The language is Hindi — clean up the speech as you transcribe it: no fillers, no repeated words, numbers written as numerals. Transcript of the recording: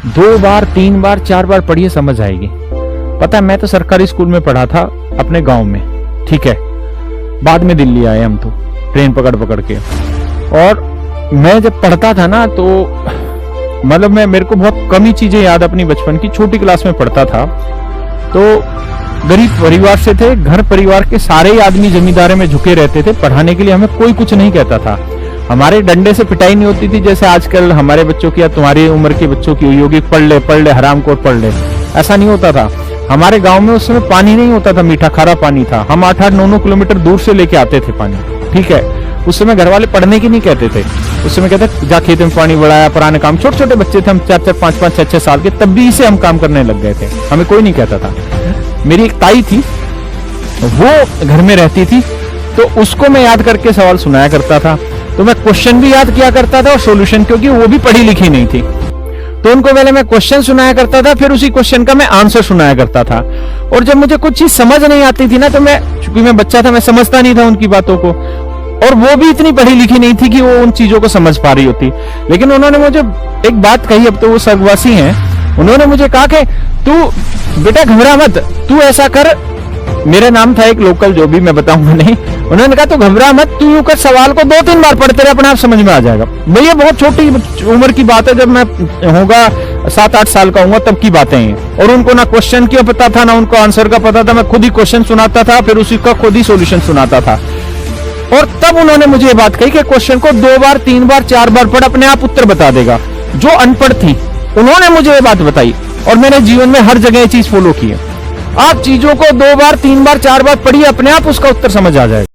2 बार 3 बार 4 बार पढ़िए समझ आएगी। पता है, मैं तो सरकारी स्कूल में पढ़ा था अपने गांव में, ठीक है। बाद में दिल्ली आए हम तो ट्रेन पकड़ पकड़ के। और मैं जब पढ़ता था ना तो मतलब मेरे को बहुत कम ही चीजें याद अपनी बचपन की। छोटी क्लास में पढ़ता था तो गरीब परिवार से थे, घर परिवार के सारे आदमी जमींदारे में झुके रहते थे, पढ़ाने के लिए हमें कोई कुछ नहीं कहता था। हमारे डंडे से पिटाई नहीं होती थी जैसे आजकल हमारे बच्चों की या तुम्हारी उम्र के बच्चों की हुई होगी, पढ़ ले हरामखोर पढ़ ले, ऐसा नहीं होता था। हमारे गांव में उस समय पानी नहीं होता था, मीठा खारा पानी था। हम 8-8 9-9 किलोमीटर दूर से लेके आते थे पानी, ठीक है। उस समय घर वाले पढ़ने की नहीं कहते थे, उस समय कहते जा खेत में पानी बढ़ाया, पुराने काम। छोटे छोटे बच्चे थे हम, 4-4 5-5 6-6 साल के, तब भी इसे हम काम करने लग गए थे, हमें कोई नहीं कहता था। मेरी एक ताई थी, वो घर में रहती थी, तो उसको मैं याद करके सवाल सुनाया करता था। तो मैं क्वेश्चन भी याद किया करता था और सॉल्यूशन, क्योंकि वो भी पढ़ी लिखी नहीं थी। तो उनको पहले मैं क्वेश्चन सुनाया करता था, फिर उसी क्वेश्चन का मैं आंसर सुनाया करता था। और जब मुझे कुछ चीज समझ नहीं आती थी ना, तो मैं, चूंकि मैं बच्चा था, मैं समझता नहीं था उनकी बातों को, और वो भी इतनी पढ़ी लिखी नहीं थी कि वो उन चीजों को समझ पा रही होती। लेकिन उन्होंने मुझे एक बात कही, अब तो वो स्वर्गवासी हैं, उन्होंने मुझे कहा कि तू बेटा घबरा मत, तू ऐसा कर। मेरा नाम था एक लोकल, जो भी मैं बताऊंगा नहीं। उन्होंने कहा तू घबरा मत, तू यूं कर, सवाल को 2-3 बार पढ़ते रहे, अपने आप समझ में आ जाएगा। भैया बहुत छोटी उम्र की बात है, जब मैं होगा 7-8 साल का हूँ तब की बातें हैं। और उनको ना क्वेश्चन क्यों पता था ना उनको आंसर का पता था, मैं खुद ही क्वेश्चन सुनाता था, फिर उसी का खुद ही सोल्यूशन सुनाता था। और तब उन्होंने मुझे ये बात कही कि क्वेश्चन को 2 बार 3 बार 4 बार पढ़, अपने आप उत्तर बता देगा। जो अनपढ़ थी उन्होंने मुझे ये बात बताई, और मैंने जीवन में हर जगह ये चीज फॉलो की है। आप चीजों को 2 बार 3 बार 4 बार पढ़िए, अपने आप उसका उत्तर समझ आ जाएगा।